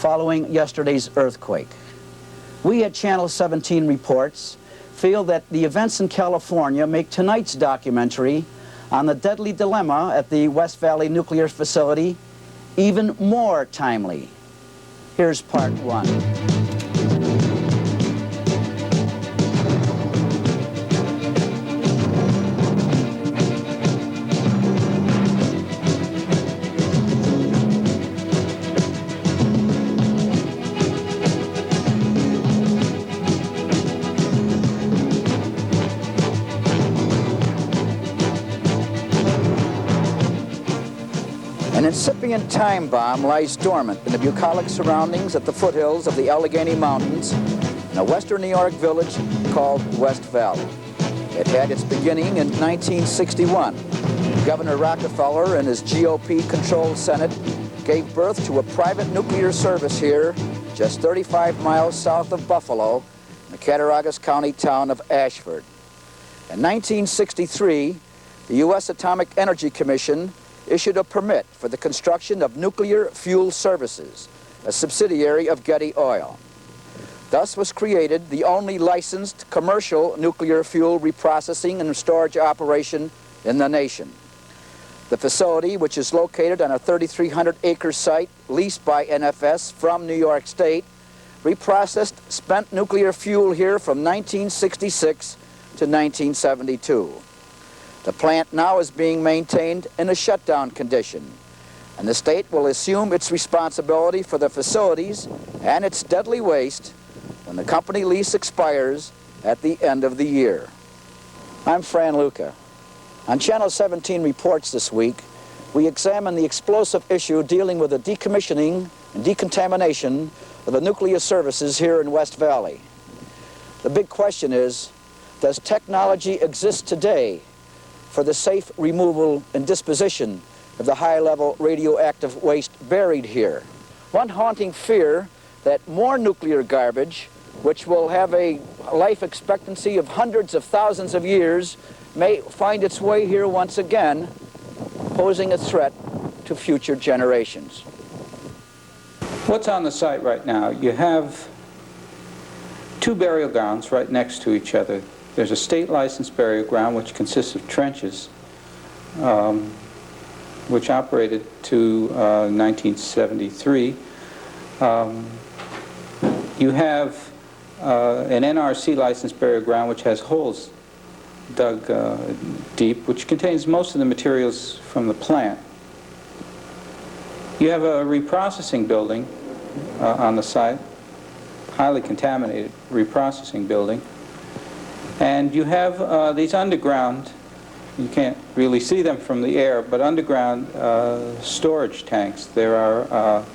following yesterday's earthquake. We at Channel 17 Reports feel that the events in California make tonight's documentary on the deadly dilemma at the West Valley nuclear facility even more timely. Here's part one. An incipient time bomb lies dormant in the bucolic surroundings at the foothills of the Allegheny Mountains in a western New York village called West Valley. It had its beginning in 1961. Governor Rockefeller and his GOP-controlled Senate gave birth to a private nuclear service here just 35 miles south of Buffalo in the Cattaraugus County town of Ashford. In 1963, the U.S. Atomic Energy Commission issued a permit for the construction of Nuclear Fuel Services, a subsidiary of Getty Oil. Thus was created the only licensed commercial nuclear fuel reprocessing and storage operation in the nation. The facility, which is located on a 3,300-acre site leased by NFS from New York State, reprocessed spent nuclear fuel here from 1966 to 1972. The plant now is being maintained in a shutdown condition, and the state will assume its responsibility for the facilities and its deadly waste when the company lease expires at the end of the year. I'm Fran Lucca. On Channel 17 Reports this week, we examine the explosive issue dealing with the decommissioning and decontamination of the nuclear services here in West Valley. The big question is, does technology exist today for the safe removal and disposition of the high-level radioactive waste buried here? One haunting fear that more nuclear garbage, which will have a life expectancy of hundreds of thousands of years, may find its way here once again, posing a threat to future generations. What's on the site right now? You have two burial grounds right next to each other. There's a state-licensed burial ground which consists of trenches, which operated to 1973. You have an NRC licensed burial ground which has holes dug deep, which contains most of the materials from the plant. You have a reprocessing building on the site, highly contaminated reprocessing building. And you have these underground, you can't really see them from the air, but underground storage tanks. There are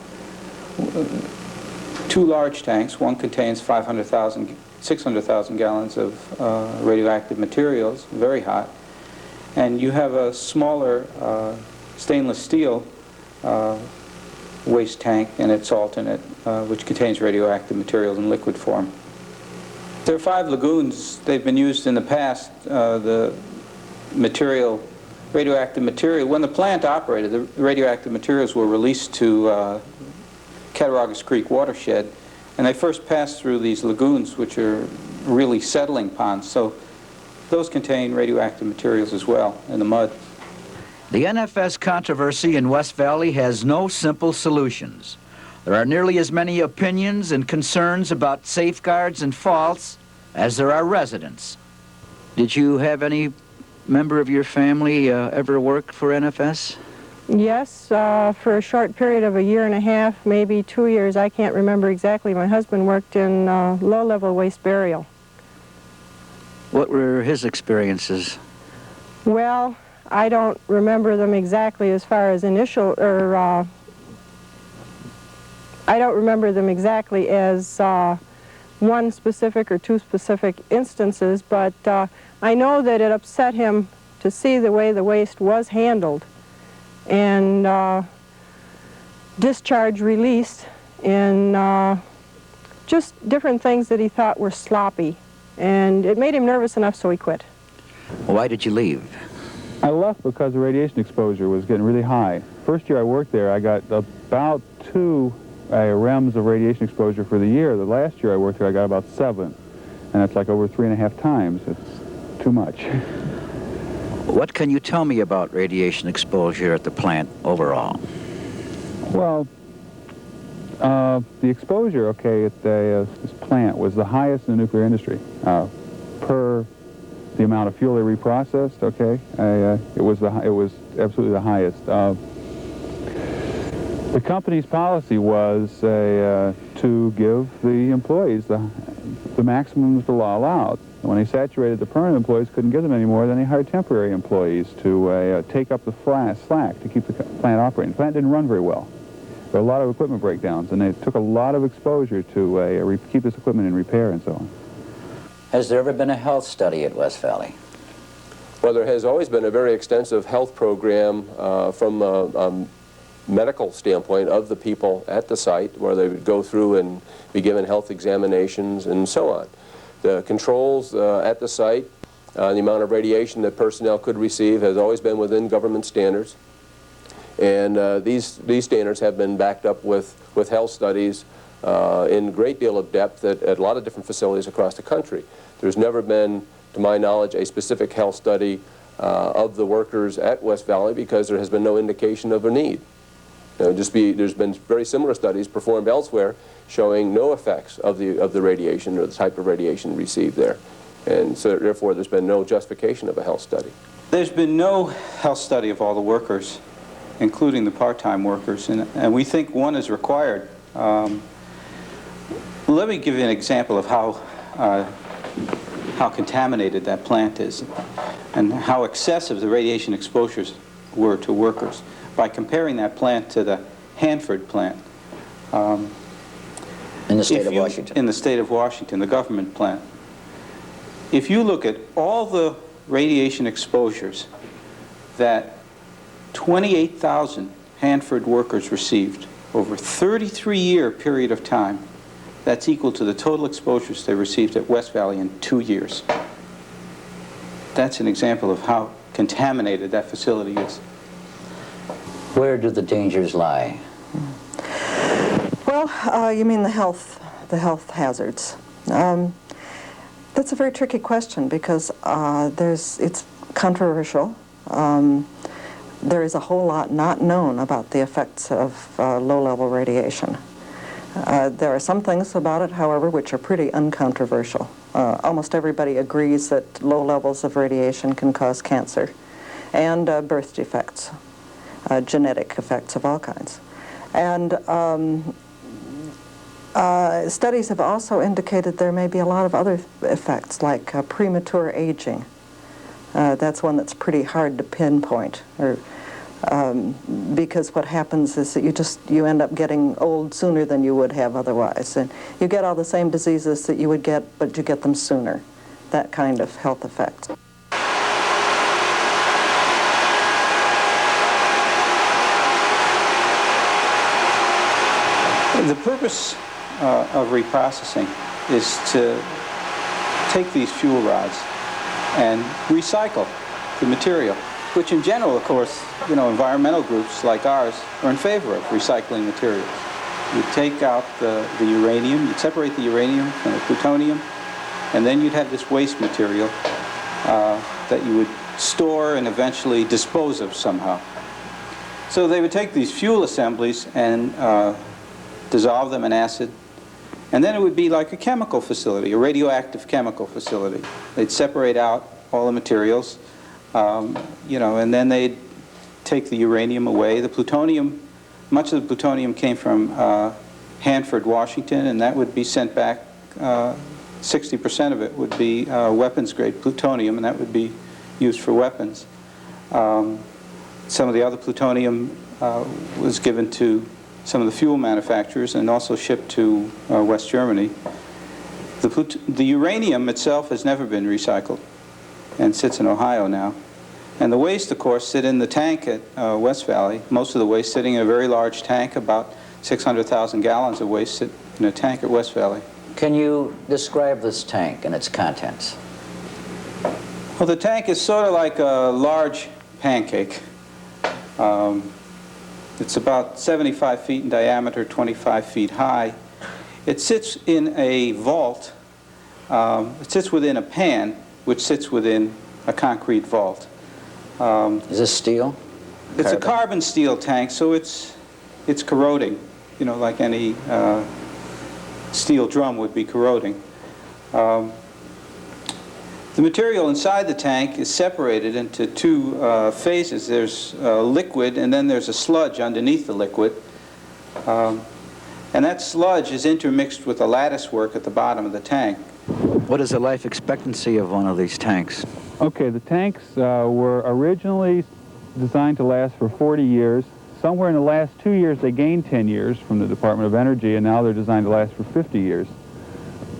two large tanks. One contains 600,000 gallons of radioactive materials, very hot. And you have a smaller stainless steel waste tank and its alternate, which contains radioactive materials in liquid form. There are 5 lagoons. They've been used in the past. The radioactive material, when the plant operated, the radioactive materials were released to Cattaraugus Creek watershed, and they first passed through these lagoons, which are really settling ponds. So those contain radioactive materials as well in the mud. The NFS controversy in West Valley has no simple solutions. There are nearly as many opinions and concerns about safeguards and faults as there are residents. Did you have any member of your family ever work for NFS? Yes, for a short period of 1.5 years, maybe 2 years, I can't remember exactly. My husband worked in low-level waste burial. What were his experiences? Well, I don't remember them exactly as far as initial, or I don't remember them exactly as one specific or two specific instances, but I know that it upset him to see the way the waste was handled and discharge released and just different things that he thought were sloppy. And it made him nervous enough, so he quit. Why did you leave? I left because the radiation exposure was getting really high. First year I worked there, I got about 2 REMs of radiation exposure for the year. The last year I worked here, I got about 7, and that's like over 3.5 times. It's too much. What can you tell me about radiation exposure at the plant overall? Well, the exposure, okay, at this plant was the highest in the nuclear industry per the amount of fuel they reprocessed. Okay, it was absolutely the highest. The company's policy was to give the employees the maximum that the law allowed. When they saturated, the permanent employees couldn't give them any more, then they hired temporary employees to take up the slack to keep the plant operating. The plant didn't run very well. There were a lot of equipment breakdowns, and it took a lot of exposure to keep this equipment in repair and so on. Has there ever been a health study at West Valley? Well, there has always been a very extensive health program from a medical standpoint of the people at the site, where they would go through and be given health examinations and so on. The controls at the site, the amount of radiation that personnel could receive has always been within government standards. And these standards have been backed up with health studies in a great deal of depth at a lot of different facilities across the country. There's never been, to my knowledge, a specific health study of the workers at West Valley because there has been no indication of a need. There's been very similar studies performed elsewhere showing no effects of the radiation or the type of radiation received there. And so therefore there's been no justification of a health study. There's been no health study of all the workers, including the part-time workers, and we think one is required. Let me give you an example of how contaminated that plant is and how excessive the radiation exposures were to workers by comparing that plant to the Hanford plant. In the state of Washington? In the state of Washington, the government plant. If you look at all the radiation exposures that 28,000 Hanford workers received over a 33-year period of time, that's equal to the total exposures they received at West Valley in 2 years. That's an example of how contaminated that facility is. Where do the dangers lie? Well, you mean the health hazards. That's a very tricky question because it's controversial. There is a whole lot not known about the effects of low-level radiation. There are some things about it, however, which are pretty uncontroversial. Almost everybody agrees that low levels of radiation can cause cancer and birth defects, genetic effects of all kinds. And studies have also indicated there may be a lot of other effects, like premature aging. That's one that's pretty hard to pinpoint, because what happens is that you end up getting old sooner than you would have otherwise. And you get all the same diseases that you would get, but you get them sooner. That kind of health effect. The purpose of reprocessing is to take these fuel rods and recycle the material, which in general, of course, environmental groups like ours are in favor of recycling materials. You take out the uranium, you'd separate the uranium from the plutonium, and then you'd have this waste material that you would store and eventually dispose of somehow. So they would take these fuel assemblies and dissolve them in acid, and then it would be like a chemical facility, a radioactive chemical facility. They'd separate out all the materials, and then they'd take the uranium away. The plutonium, much of the plutonium came from Hanford, Washington, and that would be sent back. 60% of it would be weapons-grade plutonium, and that would be used for weapons. Some of the other plutonium was given to some of the fuel manufacturers and also shipped to West Germany. The uranium itself has never been recycled and sits in Ohio now. And the waste, of course, sit in the tank at West Valley. Most of the waste sitting in a very large tank, about 600,000 gallons of waste sit in a tank at West Valley. Can you describe this tank and its contents? Well, the tank is sort of like a large pancake. It's about 75 feet in diameter, 25 feet high. It sits in a vault. It sits within a pan, which sits within a concrete vault. Is this steel? It's a carbon steel tank, so it's corroding, you know, like any steel drum would be corroding. The material inside the tank is separated into two phases. There's liquid, and then there's a sludge underneath the liquid. And that sludge is intermixed with the lattice work at the bottom of the tank. What is the life expectancy of one of these tanks? Okay, the tanks were originally designed to last for 40 years. Somewhere in the last 2 years they gained 10 years from the Department of Energy, and now they're designed to last for 50 years.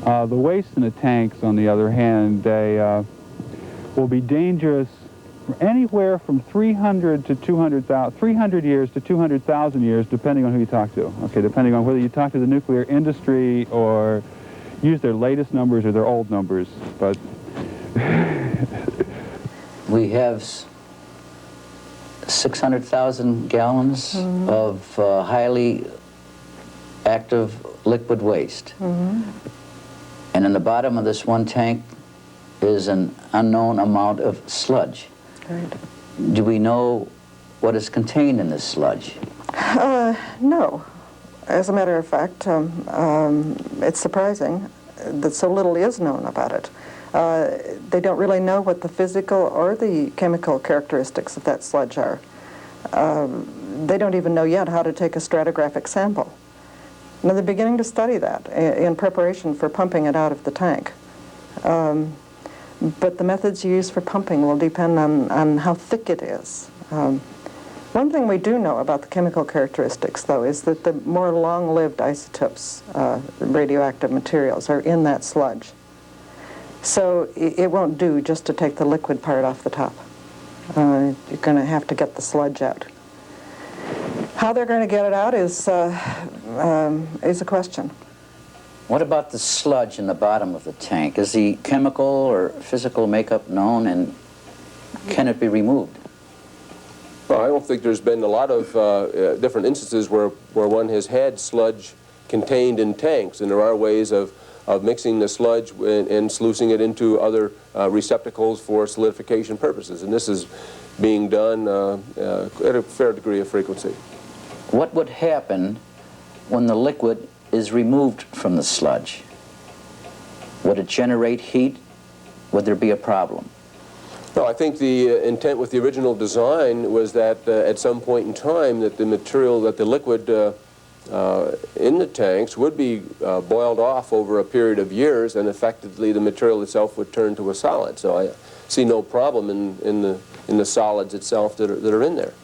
The waste in the tanks, on the other hand, they will be dangerous anywhere from 300 to 200,000, 300 years to 200,000 years, depending on who you talk to. Okay, depending on whether you talk to the nuclear industry or use their latest numbers or their old numbers. But we have 600,000 gallons of highly active liquid waste. And in the bottom of this one tank is an unknown amount of sludge. Right. Do we know what is contained in this sludge? No. As a matter of fact, it's surprising that so little is known about it. They don't really know what the physical or the chemical characteristics of that sludge are. They don't even know yet how to take a stratigraphic sample. Now they're beginning to study that in preparation for pumping it out of the tank. But the methods you use for pumping will depend on how thick it is. One thing we do know about the chemical characteristics, though, is that the more long-lived isotopes, radioactive materials, are in that sludge. So it won't do just to take the liquid part off the top. You're going to have to get the sludge out. How they're going to get it out is a question. What about the sludge in the bottom of the tank? Is the chemical or physical makeup known, and can it be removed? Well, I don't think there's been a lot of different instances where one has had sludge contained in tanks, and there are ways of mixing the sludge and sluicing it into other receptacles for solidification purposes, and this is being done at a fair degree of frequency. What would happen when the liquid is removed from the sludge? Would it generate heat? Would there be a problem? No, I think the intent with the original design was that at some point in time that the material, that the liquid in the tanks would be boiled off over a period of years, and effectively the material itself would turn to a solid. So I see no problem in the solids itself that are in there.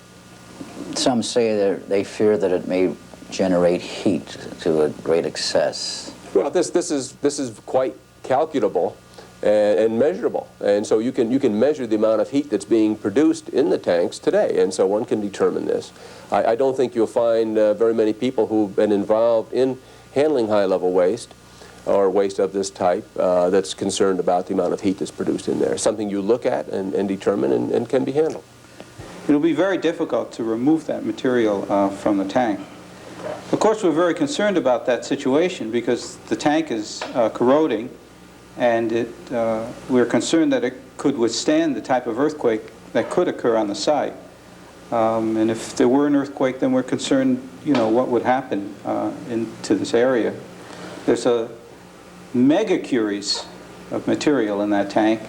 Some say that they fear that it may generate heat to a great excess. Well, this is quite calculable and measurable, and so you can measure the amount of heat that's being produced in the tanks today, and so one can determine this. I don't think you'll find very many people who've been involved in handling high-level waste or waste of this type that's concerned about the amount of heat that's produced in there. Something you look at and determine and can be handled. It'll be very difficult to remove that material from the tank. Of course, we're very concerned about that situation because the tank is corroding, and we're concerned that it could withstand the type of earthquake that could occur on the site. And if there were an earthquake, then we're concerned, you know, what would happen into this area. There's a megacuries of material in that tank,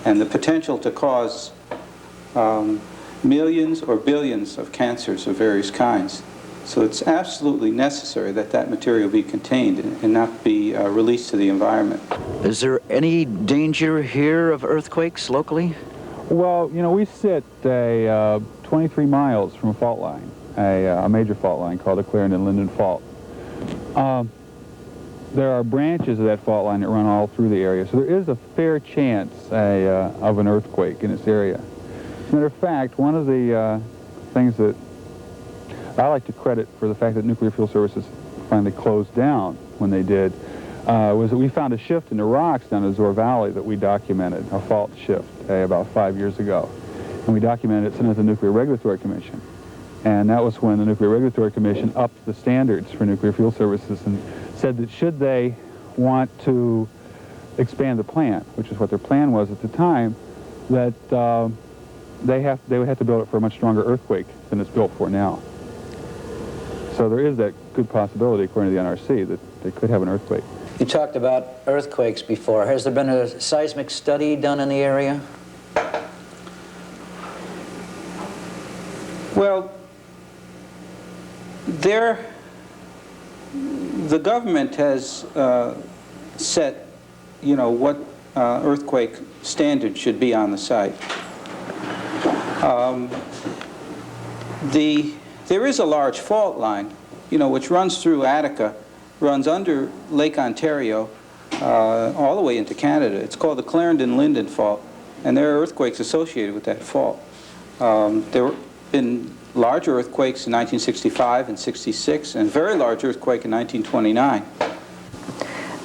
and the potential to cause millions or billions of cancers of various kinds. So it's absolutely necessary that that material be contained and not be released to the environment. Is there any danger here of earthquakes locally? Well, you know, we sit 23 miles from a fault line, a major fault line called the Clarendon-Linden Fault. There are branches of that fault line that run all through the area, so there is a fair chance of an earthquake in this area. As a matter of fact, one of the things that I like to credit for the fact that Nuclear Fuel Services finally closed down when they did was that we found a shift in the rocks down the Azor Valley that we documented, a fault shift, about 5 years ago. And we documented it, sent it to the Nuclear Regulatory Commission. And that was when the Nuclear Regulatory Commission upped the standards for nuclear fuel services and said that should they want to expand the plant, which is what their plan was at the time, that they would have to build it for a much stronger earthquake than it's built for now. So there is that good possibility, according to the NRC, that they could have an earthquake. You talked about earthquakes before. Has there been a seismic study done in the area? Well, the government has set, what earthquake standard should be on the site. There is a large fault line, which runs through Attica, runs under Lake Ontario, all the way into Canada. It's called the Clarendon-Linden Fault, and there are earthquakes associated with that fault. There have been larger earthquakes in 1965 and 66, and a very large earthquake in 1929.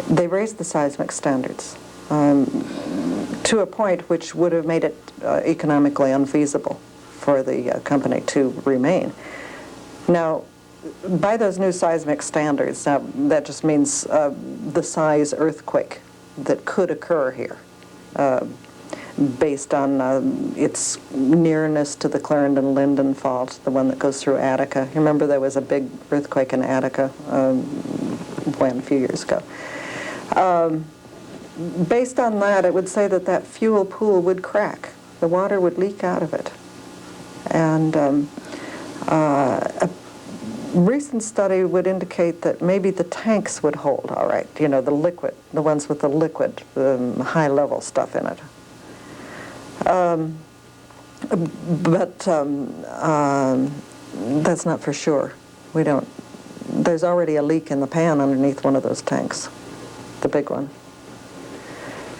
They raised the seismic standards to a point which would have made it economically unfeasible for the company to remain. Now, by those new seismic standards, now that just means the size earthquake that could occur here, based on its nearness to the Clarendon-Linden Fault, the one that goes through Attica. You remember there was a big earthquake in Attica a few years ago. Based on that, it would say that that fuel pool would crack. The water would leak out of it. And a recent study would indicate that maybe the tanks would hold all right, the liquid, the ones with the liquid, high-level stuff in it. But that's not for sure. There's already a leak in the pan underneath one of those tanks, the big one.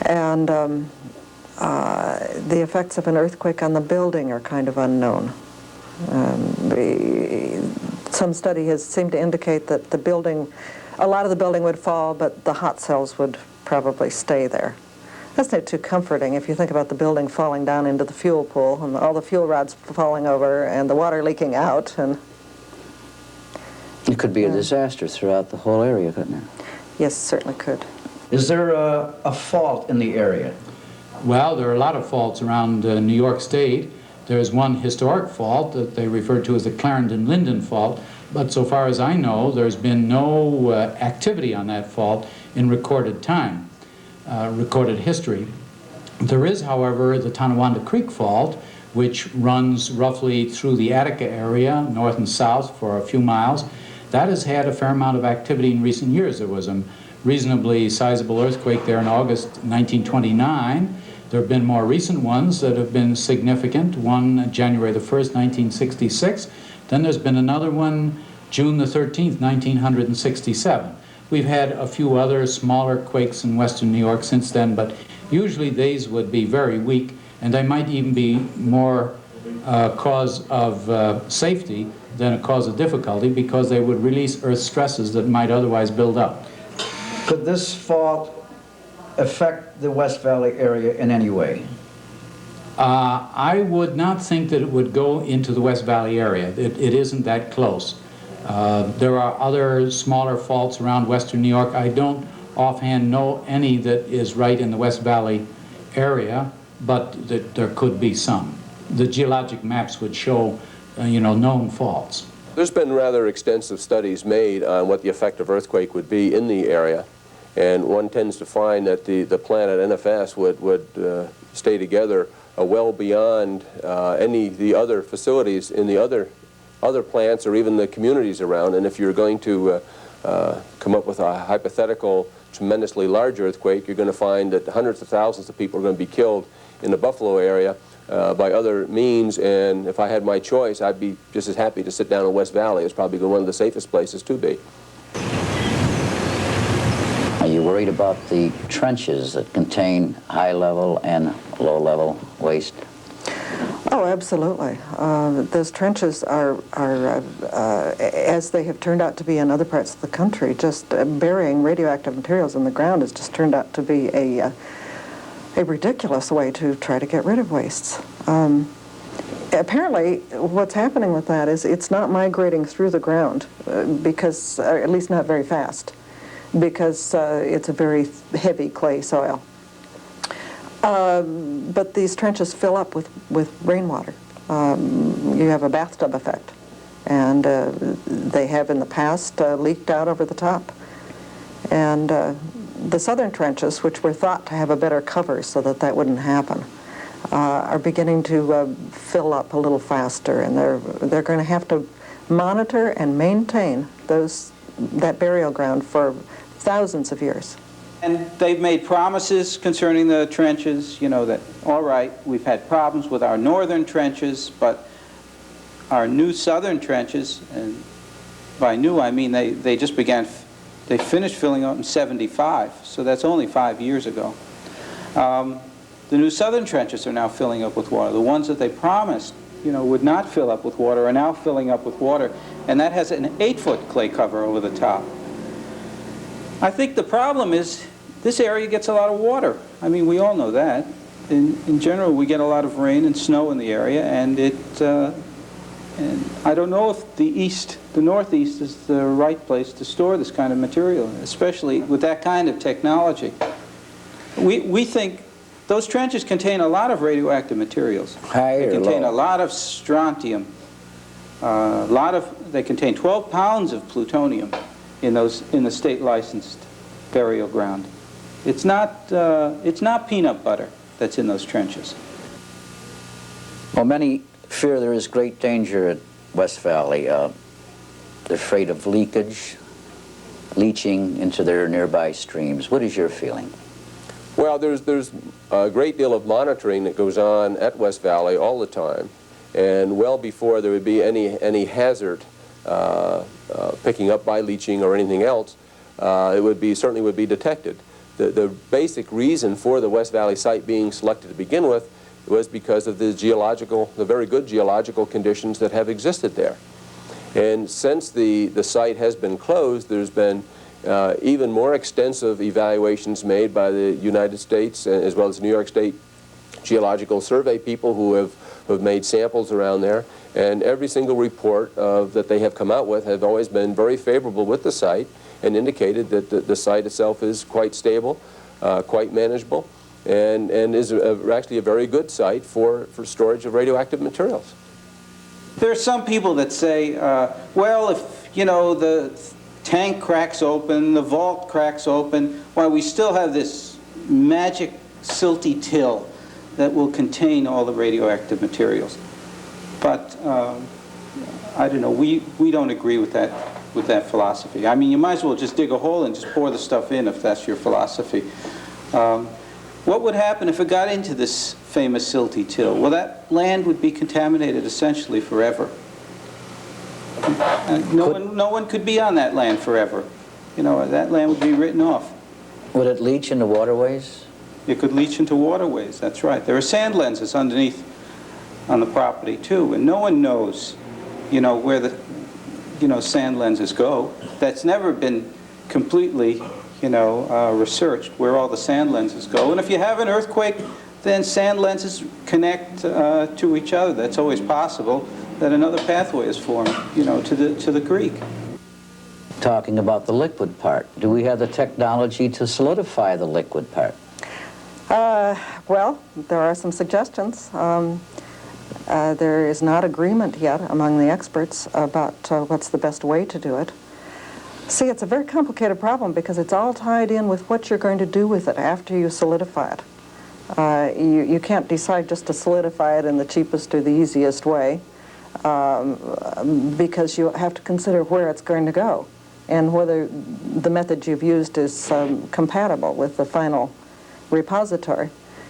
And the effects of an earthquake on the building are kind of unknown. Some study has seemed to indicate that a lot of the building would fall, but the hot cells would probably stay there. That's not too comforting if you think about the building falling down into the fuel pool and all the fuel rods falling over and the water leaking out. And it could be a disaster throughout the whole area, couldn't it? Yes, it certainly could. Is there a fault in the area? Well, there are a lot of faults around New York State. There's one historic fault that they refer to as the Clarendon-Linden Fault, but so far as I know, there's been no activity on that fault in recorded time, recorded history. There is, however, the Tonawanda Creek Fault, which runs roughly through the Attica area, north and south, for a few miles. That has had a fair amount of activity in recent years. There was a reasonably sizable earthquake there in August 1929. There have been more recent ones that have been significant. One January the 1st, 1966. Then there's been another one June the 13th, 1967. We've had a few other smaller quakes in western New York since then, but usually these would be very weak, and they might even be more a cause of safety than a cause of difficulty, because they would release earth stresses that might otherwise build up. Could this fault affect the West Valley area in any way? I would not think that it would go into the West Valley area. It isn't that close. There are other smaller faults around western New York. I don't offhand know any that is right in the West Valley area, but that there could be some. The geologic maps would show, known faults. There's been rather extensive studies made on what the effect of earthquake would be in the area, and one tends to find that the plant at NFS would stay together well beyond the other facilities in the other plants or even the communities around. And if you're going to come up with a hypothetical tremendously large earthquake, you're going to find that hundreds of thousands of people are going to be killed in the Buffalo area by other means. And if I had my choice, I'd be just as happy to sit down in West Valley. It's probably one of the safest places to be. Are you worried about the trenches that contain high-level and low-level waste? Oh, absolutely. Those trenches are as they have turned out to be in other parts of the country, just burying radioactive materials in the ground has just turned out to be a ridiculous way to try to get rid of wastes. Apparently, what's happening with that is it's not migrating through the ground, because, at least not very fast, because it's a very heavy clay soil. But these trenches fill up with rainwater. You have a bathtub effect, and they have in the past leaked out over the top. And the southern trenches, which were thought to have a better cover so that that wouldn't happen, are beginning to fill up a little faster, and they're going to have to monitor and maintain that burial ground for thousands of years. And they've made promises concerning the trenches, you know, that, all right, we've had problems with our northern trenches, but our new southern trenches, and by new I mean they just began, they finished filling up in '75, so that's only 5 years ago. The new southern trenches are now filling up with water. The ones that they promised, you know, would not fill up with water are now filling up with water, and that has an 8-foot clay cover over the top. I think the problem is this area gets a lot of water. I mean, we all know that. In general, we get a lot of rain and snow in the area, and and I don't know if the northeast is the right place to store this kind of material, especially with that kind of technology. We think those trenches contain a lot of radioactive materials. They contain a lot of strontium. They contain 12 pounds of plutonium in the state licensed burial ground. It's not peanut butter that's in those trenches. Well, many fear there is great danger at West Valley. They're afraid of leakage, leaching into their nearby streams. What is your feeling? Well, there's a great deal of monitoring that goes on at West Valley all the time, and well before there would be any hazard picking up by leaching or anything else, it certainly would be detected. The basic reason for the West Valley site being selected to begin with was because of the very good geological conditions that have existed there. And since the site has been closed, there's been even more extensive evaluations made by the United States as well as New York State Geological Survey people who have made samples around there. And every single report that they have come out with have always been very favorable with the site and indicated that the site itself is quite stable, quite manageable, and is actually a very good site for storage of radioactive materials. There are some people that say, well, if, you know, the tank cracks open, the vault cracks open, why, we still have this magic silty till that will contain all the radioactive materials. But I don't know, we don't agree with that philosophy. I mean, you might as well just dig a hole and just pour the stuff in if that's your philosophy. What would happen if it got into this famous silty till? Well, that land would be contaminated essentially forever. No one could be on that land forever. You know, that land would be written off. Would it leach into waterways? It could leach into waterways, that's right. There are sand lenses underneath on the property too, and no one knows, you know, where the, you know, sand lenses go. That's never been completely, you know, researched where all the sand lenses go. And if you have an earthquake, then sand lenses connect to each other. That's always possible, that another pathway is formed, you know, to the creek. Talking about the liquid part, do we have the technology to solidify the liquid part? Well, there are some suggestions. There is not agreement yet among the experts about what's the best way to do it. See, it's a very complicated problem because it's all tied in with what you're going to do with it after you solidify it. You can't decide just to solidify it in the cheapest or the easiest way because you have to consider where it's going to go and whether the method you've used is compatible with the final repository.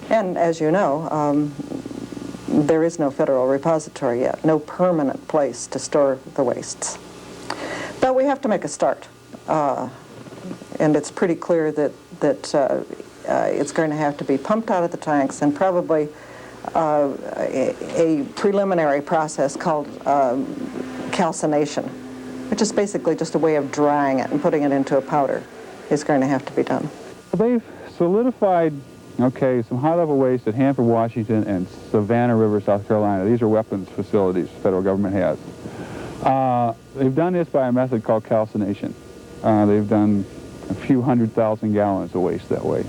And as you know, there is no federal repository yet, no permanent place to store the wastes. But we have to make a start, and it's pretty clear that it's going to have to be pumped out of the tanks, and probably a preliminary process called calcination, which is basically just a way of drying it and putting it into a powder, is going to have to be done. They've solidified Okay, some high-level waste at Hanford, Washington, and Savannah River, South Carolina. These are weapons facilities the federal government has. They've done this by a method called calcination. They've done a few 100,000 gallons of waste that way.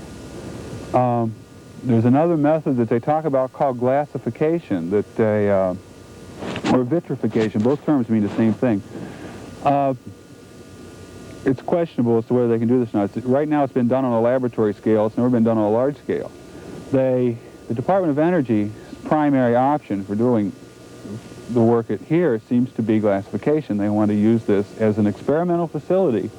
There's another method that they talk about called glassification, that they, or vitrification. Both terms mean the same thing. It's questionable as to whether they can do this now. Right now it's been done on a laboratory scale. It's never been done on a large scale. The Department of Energy's primary option for doing the work at here seems to be glassification. They want to use this as an experimental facility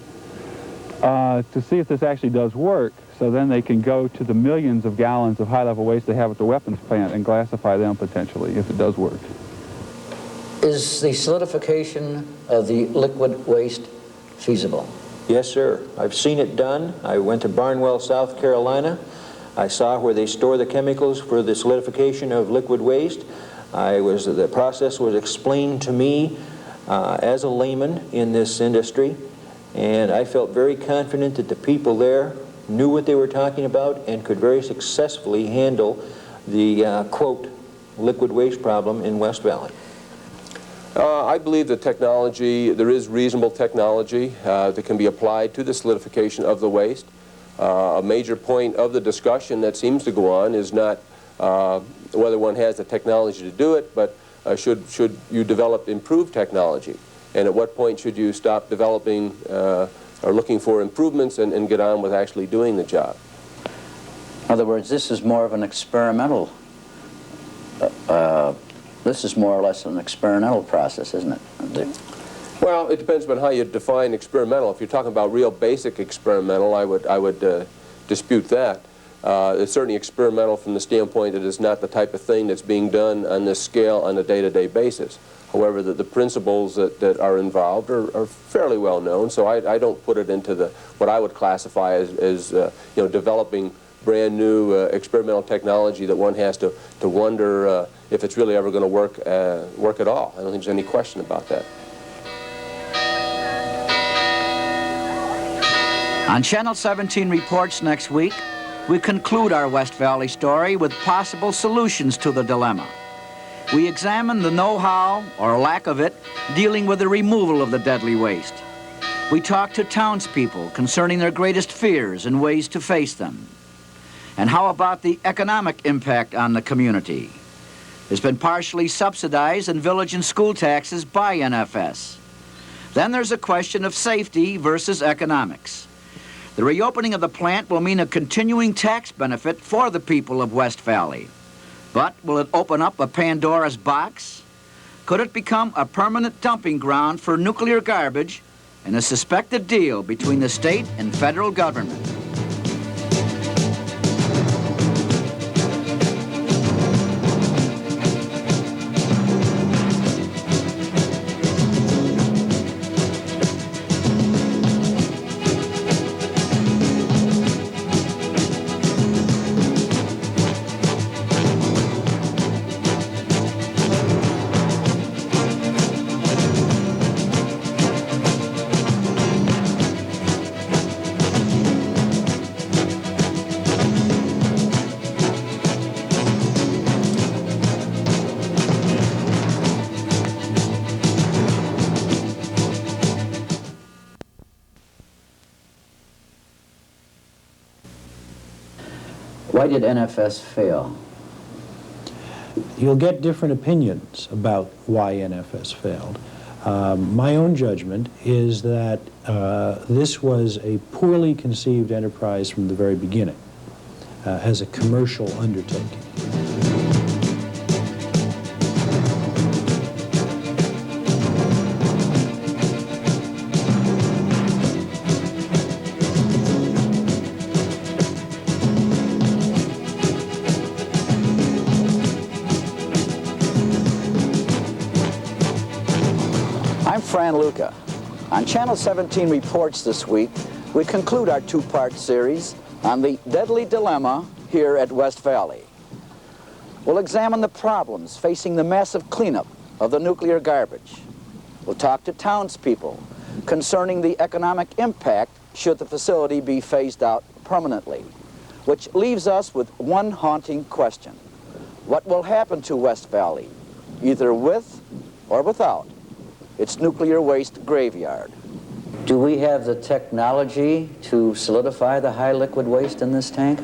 to see if this actually does work, so then they can go to the millions of gallons of high-level waste they have at the weapons plant and glassify them potentially if it does work. Is the solidification of the liquid waste feasible? Yes, sir. I've seen it done. I went to Barnwell, South Carolina. I saw where they store the chemicals for the solidification of liquid waste. The process was explained to me as a layman in this industry, and I felt very confident that the people there knew what they were talking about and could very successfully handle the, quote, liquid waste problem in West Valley. I believe the technology, there is reasonable technology that can be applied to the solidification of the waste. A major point of the discussion that seems to go on is not whether one has the technology to do it, but should you develop improved technology? And at what point should you stop developing or looking for improvements and get on with actually doing the job? In other words, this is more of an experimental, this is more or less an experimental process, isn't it? Well, it depends on how you define experimental. If you're talking about real basic experimental, I would dispute that. It's certainly experimental from the standpoint that it's not the type of thing that's being done on this scale on a day-to-day basis. However, the principles that are involved are fairly well known, so I don't put it into what I would classify as developing brand new experimental technology that one has to wonder if it's really ever going to work at all. I don't think there's any question about that. On Channel 17 Reports next week, we conclude our West Valley story with possible solutions to the dilemma. We examine the know-how, or lack of it, dealing with the removal of the deadly waste. We talk to townspeople concerning their greatest fears and ways to face them. And how about the economic impact on the community? It's been partially subsidized in village and school taxes by NFS. Then there's a question of safety versus economics. The reopening of the plant will mean a continuing tax benefit for the people of West Valley. But will it open up a Pandora's box? Could it become a permanent dumping ground for nuclear garbage in a suspected deal between the state and federal government? Why did NFS fail? You'll get different opinions about why NFS failed. My own judgment is that this was a poorly conceived enterprise from the very beginning as a commercial undertaking. I'm Fran Lucca. On Channel 17 Reports this week, we conclude our two-part series on the deadly dilemma here at West Valley. We'll examine the problems facing the massive cleanup of the nuclear garbage. We'll talk to townspeople concerning the economic impact should the facility be phased out permanently. which leaves us with one haunting question. What will happen to West Valley, either with or without its nuclear waste graveyard? Do we have the technology to solidify the high liquid waste in this tank?